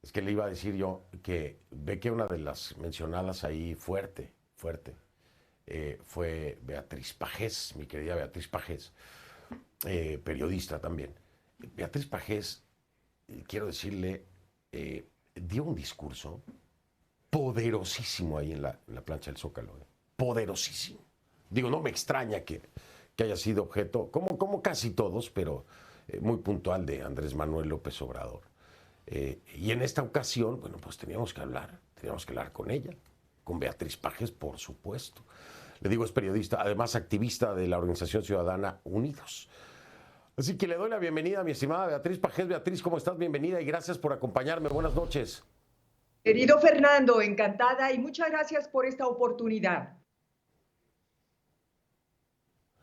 Es que le iba a decir yo que ve que una de las mencionadas ahí fuerte, fue Beatriz Pajés, mi querida Beatriz Pajés, periodista también. Beatriz Pajés, quiero decirle, dio un discurso poderosísimo ahí en la plancha del Zócalo, poderosísimo. Digo, no me extraña que haya sido objeto, como casi todos, pero muy puntual de Andrés Manuel López Obrador. Y en esta ocasión, bueno, pues teníamos que hablar con ella, con Beatriz Pajes, por supuesto. Le digo, es periodista, además activista de la organización ciudadana Unidos. Así que le doy la bienvenida a mi estimada Beatriz Pajes. Beatriz, ¿cómo estás? Bienvenida y gracias por acompañarme. Buenas noches. Querido Fernando, encantada y muchas gracias por esta oportunidad.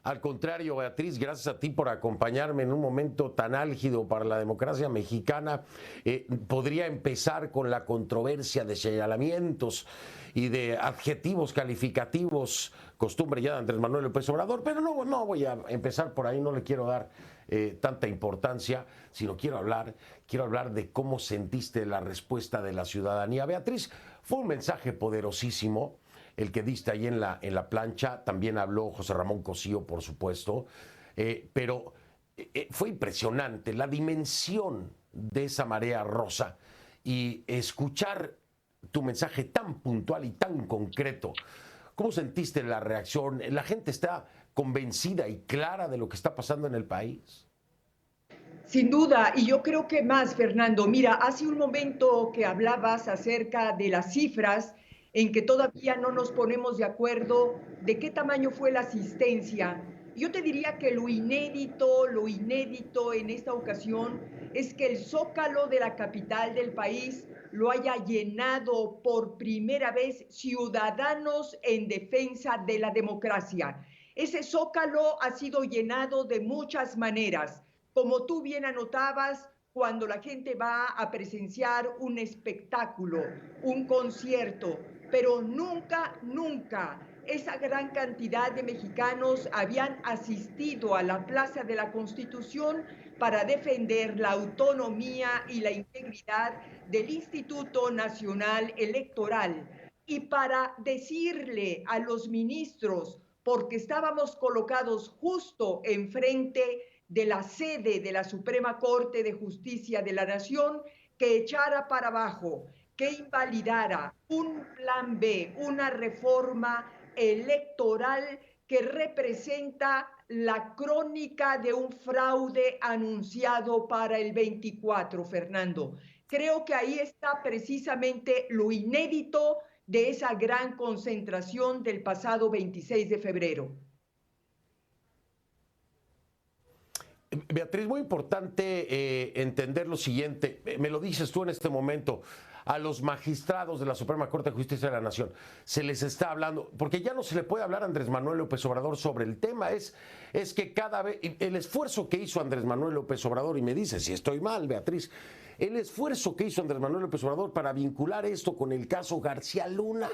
Al contrario, Beatriz, gracias a ti por acompañarme en un momento tan álgido para la democracia mexicana. Podría empezar con la controversia de señalamientos y de adjetivos calificativos, costumbre ya de Andrés Manuel López Obrador, pero no voy a empezar por ahí, no le quiero dar tanta importancia, sino quiero hablar de cómo sentiste la respuesta de la ciudadanía. Beatriz, fue un mensaje poderosísimo el que diste ahí en la plancha. También habló José Ramón Cosío, por supuesto, pero fue impresionante la dimensión de esa marea rosa y escuchar tu mensaje tan puntual y tan concreto. ¿Cómo sentiste la reacción? ¿La gente está convencida y clara de lo que está pasando en el país? Sin duda, y yo creo que más, Fernando, mira, hace un momento que hablabas acerca de las cifras en que todavía no nos ponemos de acuerdo de qué tamaño fue la asistencia. Yo te diría que lo inédito en esta ocasión es que el zócalo de la capital del país lo haya llenado por primera vez ciudadanos en defensa de la democracia. Ese zócalo ha sido llenado de muchas maneras, como tú bien anotabas, cuando la gente va a presenciar un espectáculo, un concierto, pero nunca esa gran cantidad de mexicanos habían asistido a la Plaza de la Constitución para defender la autonomía y la integridad del Instituto Nacional Electoral y para decirle a los ministros, porque estábamos colocados justo enfrente de la sede de la Suprema Corte de Justicia de la Nación, que echara para abajo, que invalidara un plan B, una reforma electoral que representa la crónica de un fraude anunciado para el 24, Fernando. Creo que ahí está precisamente lo inédito de esa gran concentración del pasado 26 de febrero. Beatriz, muy importante entender lo siguiente, me lo dices tú en este momento, a los magistrados de la Suprema Corte de Justicia de la Nación se les está hablando, porque ya no se le puede hablar a Andrés Manuel López Obrador sobre el tema, es que cada vez, el esfuerzo que hizo Andrés Manuel López Obrador, y me dice si estoy mal, Beatriz, el esfuerzo que hizo Andrés Manuel López Obrador para vincular esto con el caso García Luna,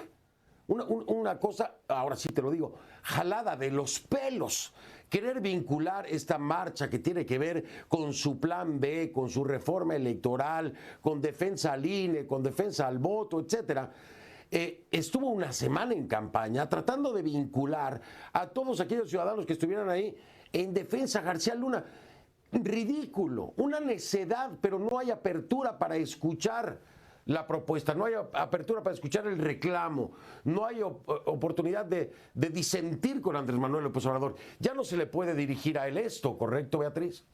una cosa, ahora sí te lo digo, jalada de los pelos. Querer vincular esta marcha que tiene que ver con su plan B, con su reforma electoral, con defensa al INE, con defensa al voto, etcétera. Estuvo una semana en campaña tratando de vincular a todos aquellos ciudadanos que estuvieran ahí en defensa a García Luna. Ridículo, una necedad, pero no hay apertura para escuchar la propuesta, no hay apertura para escuchar el reclamo, no hay oportunidad de disentir con Andrés Manuel López Obrador. Ya no se le puede dirigir a él esto, ¿correcto, Beatriz?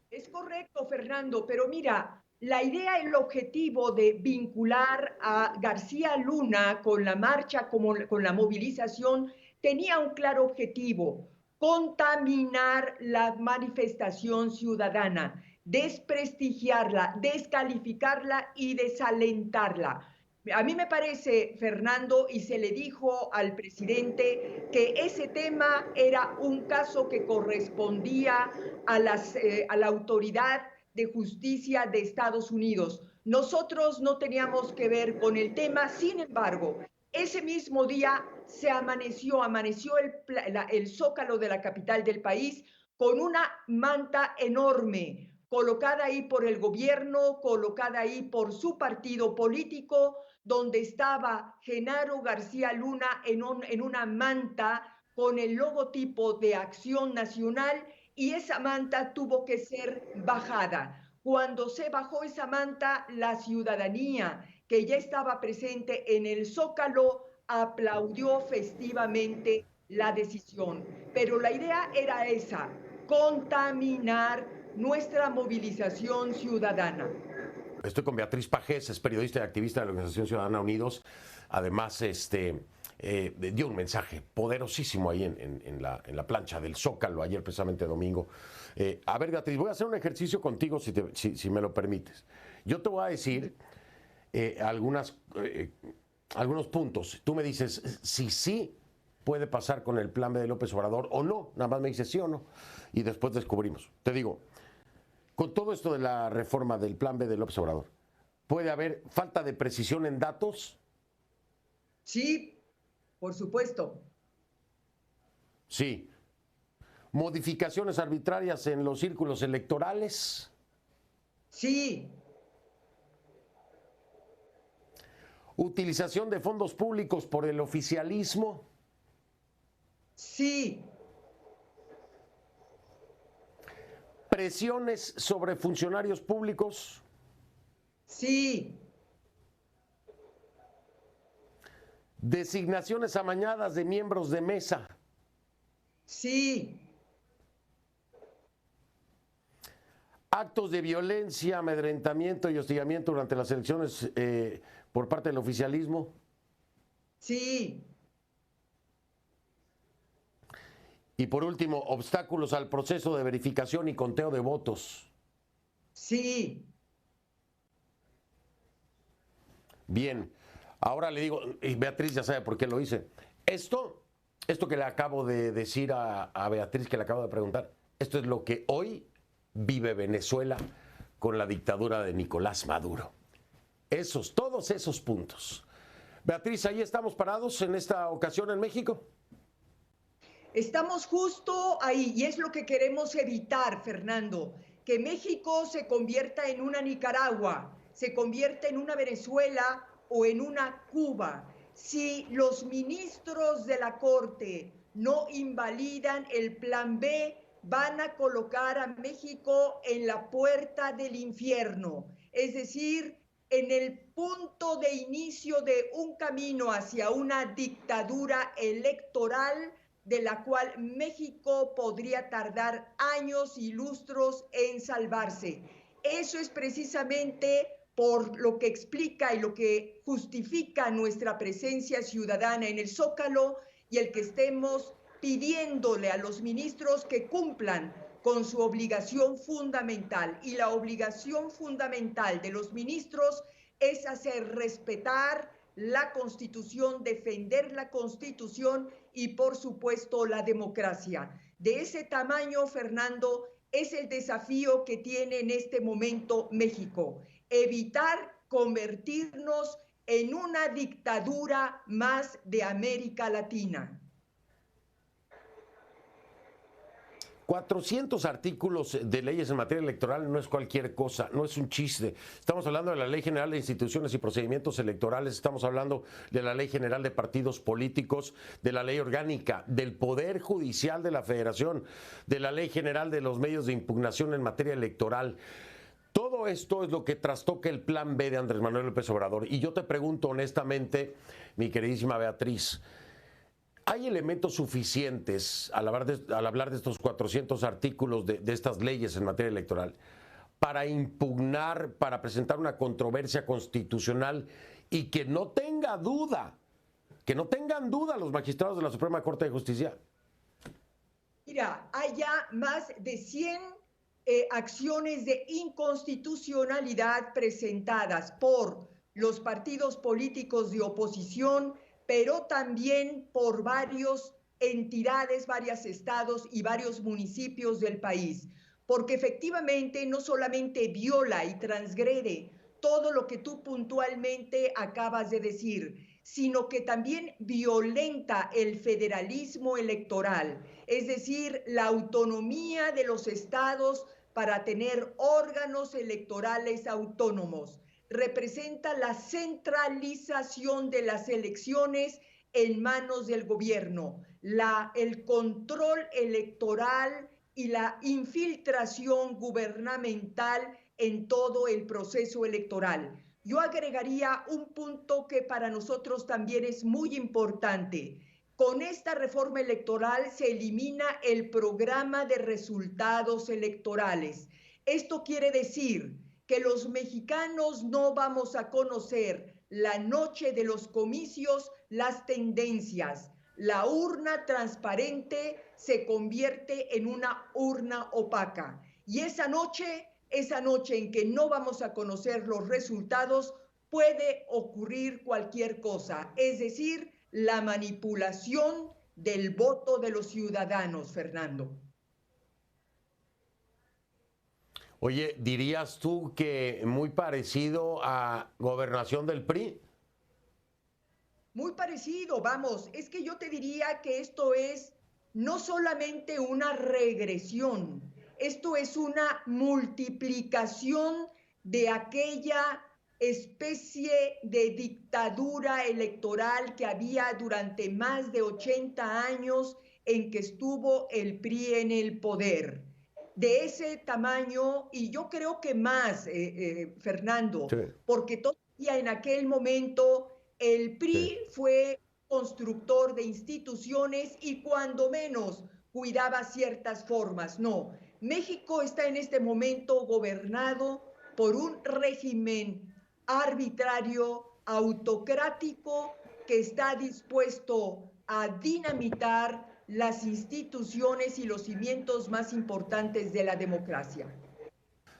Es correcto, Fernando, pero mira, la idea, el objetivo de vincular a García Luna con la marcha, con la movilización, tenía un claro objetivo: contaminar la manifestación ciudadana, desprestigiarla, descalificarla y desalentarla. A mí me parece, Fernando, y se le dijo al presidente que ese tema era un caso que correspondía a la autoridad de justicia de Estados Unidos. Nosotros no teníamos que ver con el tema, sin embargo, ese mismo día amaneció el zócalo de la capital del país con una manta enorme, colocada ahí por el gobierno, colocada ahí por su partido político, donde estaba Genaro García Luna en una manta con el logotipo de Acción Nacional, y esa manta tuvo que ser bajada. Cuando se bajó esa manta, la ciudadanía que ya estaba presente en el Zócalo aplaudió festivamente la decisión. Pero la idea era esa, contaminar nuestra movilización ciudadana. Estoy con Beatriz Pajés, es periodista y activista de la Organización Ciudadana Unidos. Además, dio un mensaje poderosísimo ahí en la plancha del Zócalo, ayer precisamente domingo. A ver, Beatriz, voy a hacer un ejercicio contigo si me lo permites. Yo te voy a decir algunos puntos. Tú me dices si sí puede pasar con el plan B de López Obrador o no. Nada más me dices sí o no. Y después descubrimos. Te digo, con todo esto de la reforma del plan B de López Obrador, ¿puede haber falta de precisión en datos? Sí, por supuesto. Sí. ¿Modificaciones arbitrarias en los círculos electorales? Sí. ¿Utilización de fondos públicos por el oficialismo? Sí. ¿Presiones sobre funcionarios públicos? Sí. ¿Designaciones amañadas de miembros de mesa? Sí. ¿Actos de violencia, amedrentamiento y hostigamiento durante las elecciones por parte del oficialismo? Sí. Y por último, obstáculos al proceso de verificación y conteo de votos. Sí. Bien, ahora le digo, y Beatriz ya sabe por qué lo hice. Esto que le acabo de decir a Beatriz, que le acabo de preguntar, esto es lo que hoy vive Venezuela con la dictadura de Nicolás Maduro. Todos esos puntos. Beatriz, ahí estamos parados en esta ocasión en México. Estamos justo ahí y es lo que queremos evitar, Fernando, que México se convierta en una Nicaragua, se convierta en una Venezuela o en una Cuba. Si los ministros de la Corte no invalidan el plan B, van a colocar a México en la puerta del infierno, es decir, en el punto de inicio de un camino hacia una dictadura electoral de la cual México podría tardar años y lustros en salvarse. Eso es precisamente por lo que explica y lo que justifica nuestra presencia ciudadana en el Zócalo y el que estemos pidiéndole a los ministros que cumplan con su obligación fundamental. Y la obligación fundamental de los ministros es hacer respetar la Constitución, defender la Constitución y, por supuesto, la democracia. De ese tamaño, Fernando, es el desafío que tiene en este momento México. Evitar convertirnos en una dictadura más de América Latina. 400 artículos de leyes en materia electoral no es cualquier cosa, no es un chiste. Estamos hablando de la Ley General de Instituciones y Procedimientos Electorales, estamos hablando de la Ley General de Partidos Políticos, de la Ley Orgánica, del Poder Judicial de la Federación, de la Ley General de los Medios de Impugnación en materia electoral. Todo esto es lo que trastoca el plan B de Andrés Manuel López Obrador. Y yo te pregunto honestamente, mi queridísima Beatriz, ¿hay elementos suficientes al hablar de estos 400 artículos de estas leyes en materia electoral para impugnar, para presentar una controversia constitucional y que no tengan duda los magistrados de la Suprema Corte de Justicia? Mira, hay ya más de 100 acciones de inconstitucionalidad presentadas por los partidos políticos de oposición, pero también por varias entidades, varios estados y varios municipios del país, porque efectivamente no solamente viola y transgrede todo lo que tú puntualmente acabas de decir, sino que también violenta el federalismo electoral, es decir, la autonomía de los estados para tener órganos electorales autónomos. Representa la centralización de las elecciones en manos del gobierno, el control electoral y la infiltración gubernamental en todo el proceso electoral. Yo agregaría un punto que para nosotros también es muy importante. Con esta reforma electoral se elimina el programa de resultados electorales. Esto quiere decir que los mexicanos no vamos a conocer la noche de los comicios las tendencias. La urna transparente se convierte en una urna opaca. Y esa noche en que no vamos a conocer los resultados, puede ocurrir cualquier cosa, es decir, la manipulación del voto de los ciudadanos, Fernando. Oye, ¿dirías tú que muy parecido a gobernación del PRI? Muy parecido, vamos, es que yo te diría que esto es no solamente una regresión, esto es una multiplicación de aquella especie de dictadura electoral que había durante más de 80 años en que estuvo el PRI en el poder. De ese tamaño, y yo creo que más, Fernando, Sí, porque todavía en aquel momento el sí. PRI fue constructor de instituciones y cuando menos cuidaba ciertas formas. No, México está en este momento gobernado por un régimen arbitrario, autocrático, que está dispuesto a dinamitar las instituciones y los cimientos más importantes de la democracia.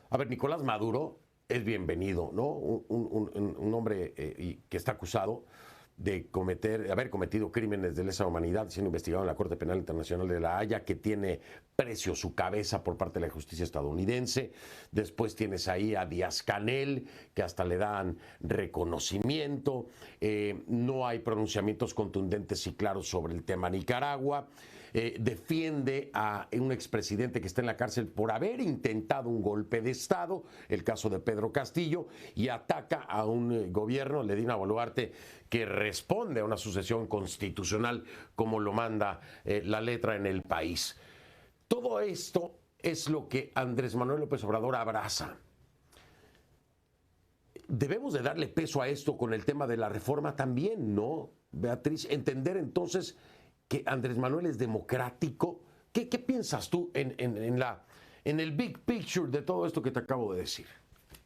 A ver, Nicolás Maduro es bienvenido, ¿no? Un hombre que está acusado de haber cometido crímenes de lesa humanidad, siendo investigado en la Corte Penal Internacional de La Haya, que tiene precio su cabeza por parte de la justicia estadounidense. Después tienes ahí a Díaz-Canel, que hasta le dan reconocimiento. No hay pronunciamientos contundentes y claros sobre el tema Nicaragua. Defiende a un expresidente que está en la cárcel por haber intentado un golpe de Estado, el caso de Pedro Castillo, y ataca a un gobierno, Dina Boluarte, que responde a una sucesión constitucional como lo manda la letra en el país. Todo esto es lo que Andrés Manuel López Obrador abraza. Debemos de darle peso a esto con el tema de la reforma también, ¿no, Beatriz? Entender entonces que Andrés Manuel es democrático. ¿Qué piensas tú en el big picture de todo esto que te acabo de decir?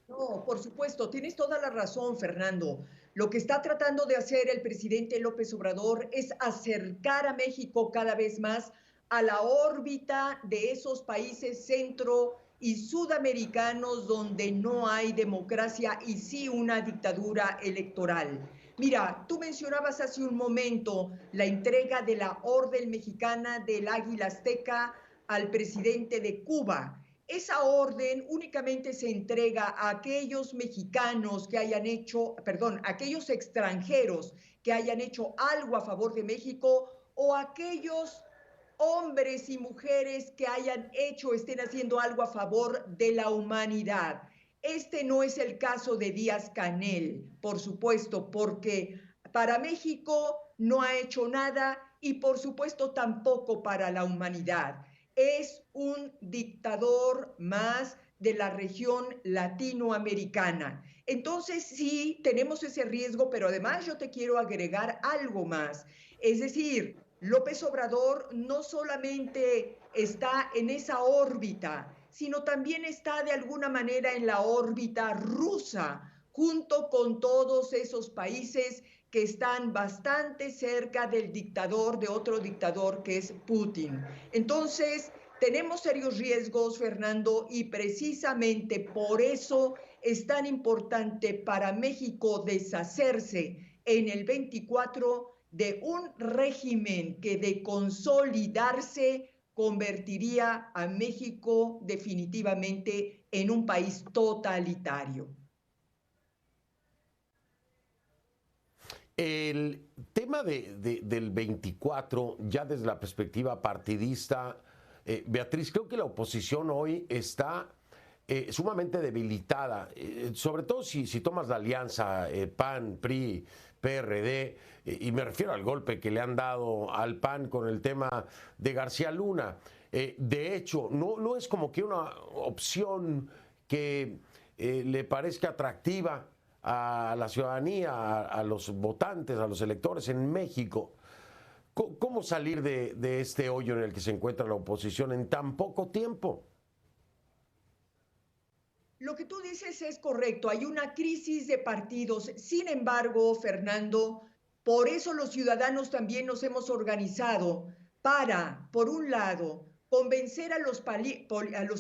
No, por supuesto, tienes toda la razón, Fernando. Lo que está tratando de hacer el presidente López Obrador es acercar a México cada vez más a la órbita de esos países centro y sudamericanos donde no hay democracia y sí una dictadura electoral. Mira, tú mencionabas hace un momento la entrega de la Orden Mexicana del Águila Azteca al presidente de Cuba. Esa orden únicamente se entrega a aquellos mexicanos que hayan hecho, perdón, a aquellos extranjeros que hayan hecho algo a favor de México o a aquellos hombres y mujeres que hayan hecho o estén haciendo algo a favor de la humanidad. Este no es el caso de Díaz-Canel, por supuesto, porque para México no ha hecho nada y por supuesto tampoco para la humanidad. Es un dictador más de la región latinoamericana. Entonces sí, tenemos ese riesgo, pero además yo te quiero agregar algo más. Es decir, López Obrador no solamente está en esa órbita, sino también está de alguna manera en la órbita rusa, junto con todos esos países que están bastante cerca del dictador, de otro dictador que es Putin. Entonces, tenemos serios riesgos, Fernando, y precisamente por eso es tan importante para México deshacerse en el 24 de un régimen que de consolidarse convertiría a México definitivamente en un país totalitario. El tema del 24, ya desde la perspectiva partidista, Beatriz, creo que la oposición hoy está sumamente debilitada, sobre todo si tomas la alianza PAN, PRI, PRD, y me refiero al golpe que le han dado al PAN con el tema de García Luna. De hecho, no es como que una opción que le parezca atractiva a la ciudadanía, a los votantes, a los electores en México. ¿Cómo salir de este hoyo en el que se encuentra la oposición en tan poco tiempo? Lo que tú dices es correcto, hay una crisis de partidos. Sin embargo, Fernando, por eso los ciudadanos también nos hemos organizado para, por un lado, convencer a los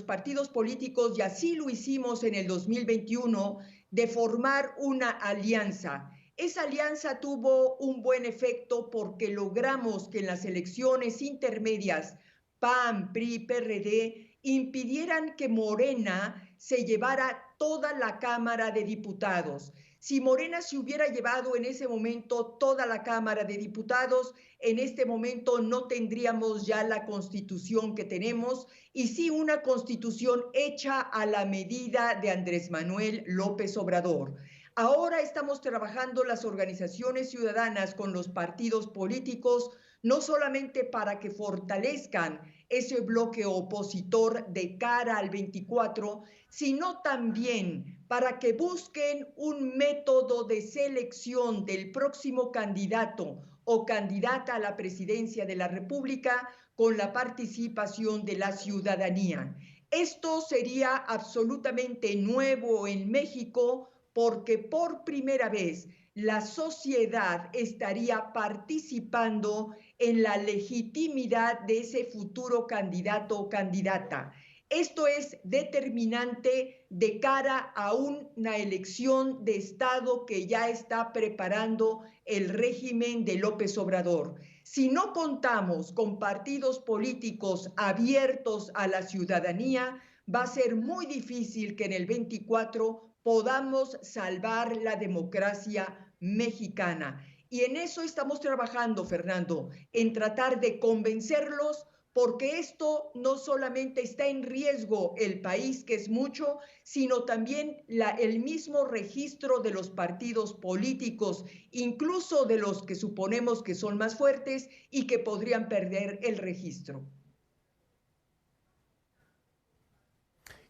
partidos políticos, y así lo hicimos en el 2021, de formar una alianza. Esa alianza tuvo un buen efecto porque logramos que en las elecciones intermedias PAN, PRI, PRD impidieran que Morena se llevara toda la Cámara de Diputados. Si Morena se hubiera llevado en ese momento toda la Cámara de Diputados, en este momento no tendríamos ya la constitución que tenemos, y sí una constitución hecha a la medida de Andrés Manuel López Obrador. Ahora estamos trabajando las organizaciones ciudadanas con los partidos políticos, no solamente para que fortalezcan ese bloque opositor de cara al 24, sino también para que busquen un método de selección del próximo candidato o candidata a la presidencia de la República con la participación de la ciudadanía. Esto sería absolutamente nuevo en México porque por primera vez la sociedad estaría participando en la legitimidad de ese futuro candidato o candidata. Esto es determinante de cara a una elección de Estado que ya está preparando el régimen de López Obrador. Si no contamos con partidos políticos abiertos a la ciudadanía, va a ser muy difícil que en el 24 podamos salvar la democracia mexicana. Y en eso estamos trabajando, Fernando, en tratar de convencerlos, porque esto no solamente está en riesgo el país, que es mucho, sino también el mismo registro de los partidos políticos, incluso de los que suponemos que son más fuertes y que podrían perder el registro.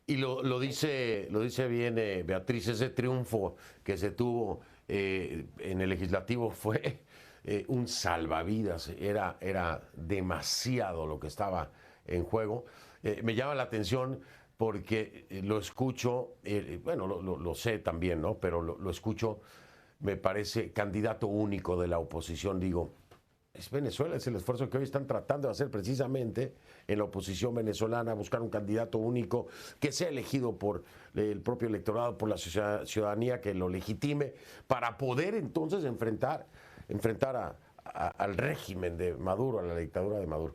Y lo dice bien Beatriz, ese triunfo que se tuvo en el legislativo fue un salvavidas, era demasiado lo que estaba en juego. Me llama la atención porque lo escucho, bueno, lo sé también, ¿no? Pero lo escucho, me parece candidato único de la oposición, digo. Es Venezuela, es el esfuerzo que hoy están tratando de hacer precisamente en la oposición venezolana, buscar un candidato único que sea elegido por el propio electorado, por la ciudadanía, que lo legitime, para poder entonces enfrentar al régimen de Maduro, a la dictadura de Maduro.